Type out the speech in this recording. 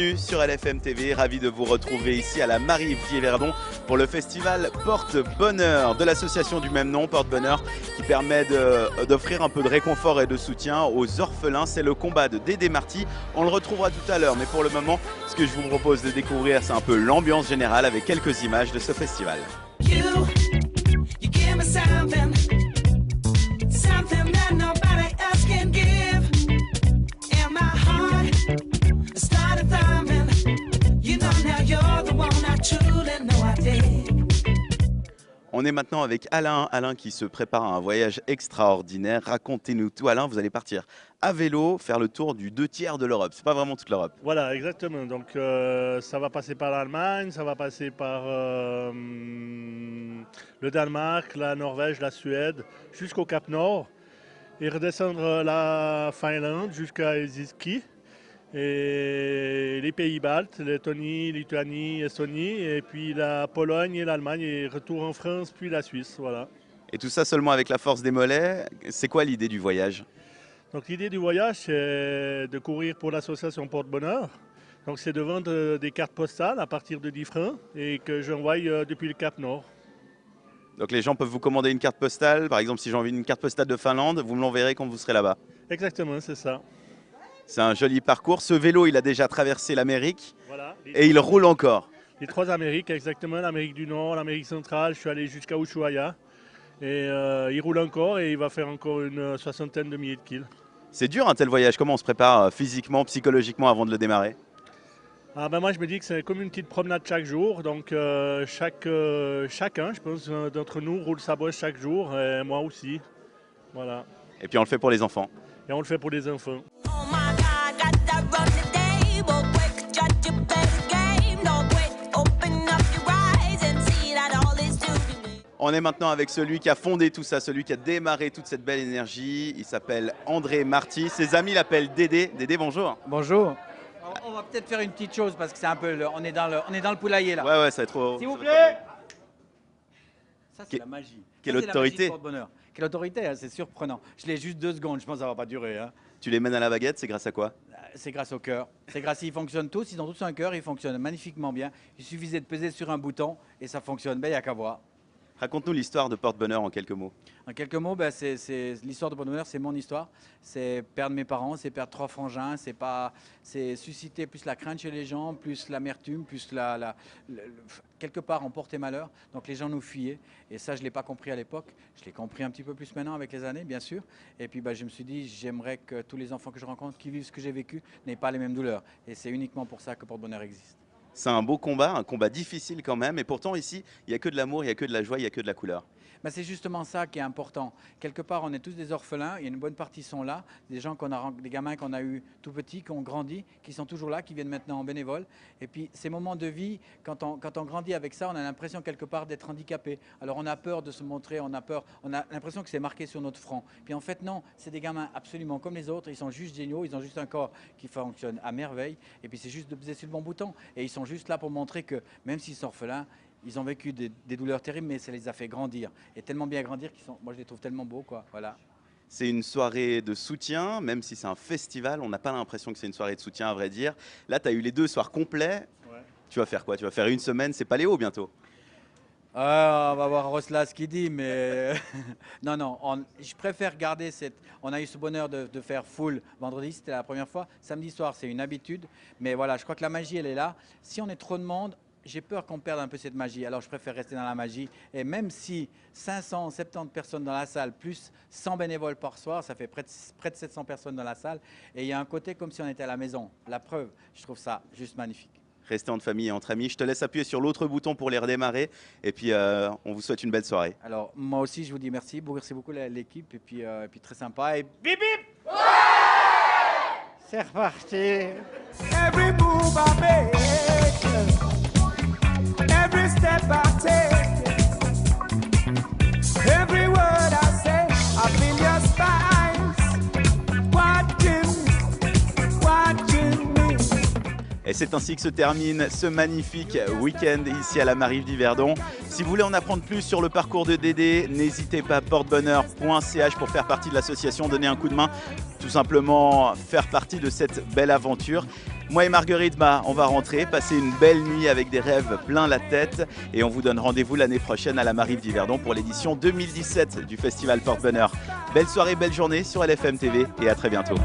bienvenue sur LFM TV, ravi de vous retrouver ici à la Marie-Yverdon pour le festival Porte-Bonheur de l'association du même nom, Porte-Bonheur, qui permet d'offrir un peu de réconfort et de soutien aux orphelins. C'est le combat de Dédé Marty, on le retrouvera tout à l'heure, mais pour le moment, ce que je vous propose de découvrir, c'est un peu l'ambiance générale avec quelques images de ce festival. On est maintenant avec Alain qui se prépare à un voyage extraordinaire. Racontez-nous tout. Alain, vous allez partir à vélo, faire le tour du 2/3 de l'Europe. C'est pas vraiment toute l'Europe. Voilà, exactement. Donc ça va passer par l'Allemagne, ça va passer par le Danemark, la Norvège, la Suède, jusqu'au Cap Nord et redescendre la Finlande jusqu'à Helsinki. Et les pays baltes, Lettonie, Lituanie, Estonie, et puis la Pologne et l'Allemagne, et retour en France, puis la Suisse, voilà. Et tout ça seulement avec la force des mollets. C'est quoi l'idée du voyage? Donc l'idée du voyage, c'est de courir pour l'association Porte-Bonheur. Donc c'est de vendre des cartes postales à partir de 10 francs et que j'envoie depuis le Cap Nord. Donc les gens peuvent vous commander une carte postale. Par exemple, si j'ai envie d'une carte postale de Finlande, vous me l'enverrez quand vous serez là-bas. Exactement, c'est ça. C'est un joli parcours. Ce vélo, il a déjà traversé l'Amérique, Voilà, et il roule encore. Les 3 Amériques, exactement. L'Amérique du Nord, l'Amérique centrale. Je suis allé jusqu'à Ushuaia. Et il roule encore et il va faire encore une 60aine de milliers de kills. C'est dur un tel voyage. Comment on se prépare physiquement, psychologiquement avant de le démarrer? Moi, je me dis que c'est comme une petite promenade chaque jour. Donc chacun, je pense, d'entre nous roule sa bosse chaque jour. Et moi aussi. Voilà. Et puis on le fait pour les enfants. Et on le fait pour les enfants. On est maintenant avec celui qui a fondé tout ça, celui qui a démarré toute cette belle énergie. Il s'appelle André Marty. Ses amis l'appellent Dédé. Dédé, bonjour. Bonjour. On va peut-être faire une petite chose parce que c'est un peu, on est dans le poulailler là. Ouais, ça va être trop. S'il vous plaît. Ça c'est la magie. Quelle autorité. Quelle autorité, hein, c'est surprenant. Je l'ai juste 2 secondes, je pense que ça va pas durer. Hein. Tu les mènes à la baguette, c'est grâce à quoi? C'est grâce au cœur. C'est grâce ils fonctionnent tous, ils ont tous un cœur, ils fonctionnent magnifiquement bien. Il suffisait de peser sur un bouton et ça fonctionne. Ben il y a qu'à voir. Raconte-nous l'histoire de Porte-Bonheur en quelques mots. En quelques mots, c'est l'histoire de Porte-Bonheur, c'est mon histoire. C'est perdre mes parents, c'est perdre 3 frangins, c'est susciter plus la crainte chez les gens, plus l'amertume, plus quelque part on portait malheur. Donc les gens nous fuyaient. Et ça, je ne l'ai pas compris à l'époque. Je l'ai compris un petit peu plus maintenant avec les années, bien sûr. Et puis je me suis dit, j'aimerais que tous les enfants que je rencontre qui vivent ce que j'ai vécu n'aient pas les mêmes douleurs. Et c'est uniquement pour ça que Porte-Bonheur existe. C'est un beau combat, un combat difficile quand même. Et pourtant ici, il n'y a que de l'amour, il n'y a que de la joie, il n'y a que de la couleur. C'est justement ça qui est important. Quelque part, on est tous des orphelins. Il y a une bonne partie sont là. Des gens des gamins qu'on a eu tout petits, qui ont grandi, qui sont toujours là, qui viennent maintenant en bénévole. Et puis, ces moments de vie, quand on grandit avec ça, on a l'impression quelque part d'être handicapé. Alors, on a peur de se montrer, on a l'impression que c'est marqué sur notre front. Puis en fait, non, c'est des gamins absolument comme les autres. Ils sont juste géniaux. Ils ont juste un corps qui fonctionne à merveille. Et puis, c'est juste de peser sur le bon bouton. Et ils sont juste là pour montrer que même s'ils sont orphelins, ils ont vécu des douleurs terribles, mais ça les a fait grandir. Et tellement bien grandir moi je les trouve tellement beaux, quoi. Voilà. C'est une soirée de soutien, même si c'est un festival, on n'a pas l'impression que c'est une soirée de soutien à vrai dire. Là, tu as eu les 2 soirs complets. Ouais. Tu vas faire quoi? Tu vas faire une semaine, c'est Paléo bientôt? On va voir Rosla ce qu'il dit, mais non, je préfère garder On a eu ce bonheur de faire full vendredi, c'était la première fois. Samedi soir, c'est une habitude, mais voilà, je crois que la magie, elle est là. Si on est trop de monde, j'ai peur qu'on perde un peu cette magie, alors je préfère rester dans la magie. Et même si 570 personnes dans la salle, plus 100 bénévoles par soir, ça fait près de 700 personnes dans la salle. Et il y a un côté comme si on était à la maison. La preuve, je trouve ça juste magnifique. Restez entre famille et entre amis. Je te laisse appuyer sur l'autre bouton pour les redémarrer. Et puis, on vous souhaite une belle soirée. Alors, moi aussi, je vous dis merci. Merci beaucoup l'équipe. Et puis très sympa. Et bip bip ouais. C'est reparti. Every move I make, every step I take, every word I say, I feel your spice, watching me. Et c'est ainsi que se termine ce magnifique week-end ici à la Marie-Yverdon. Si vous voulez en apprendre plus sur le parcours de Dédé, n'hésitez pas, portebonheur.ch pour faire partie de l'association, donner un coup de main, tout simplement faire partie de cette belle aventure. Moi et Marguerite, on va rentrer, passer une belle nuit avec des rêves plein la tête et on vous donne rendez-vous l'année prochaine à la Mariv d'Yverdon pour l'édition 2017 du Festival Porte Bonheur. Belle soirée, belle journée sur LFM TV et à très bientôt.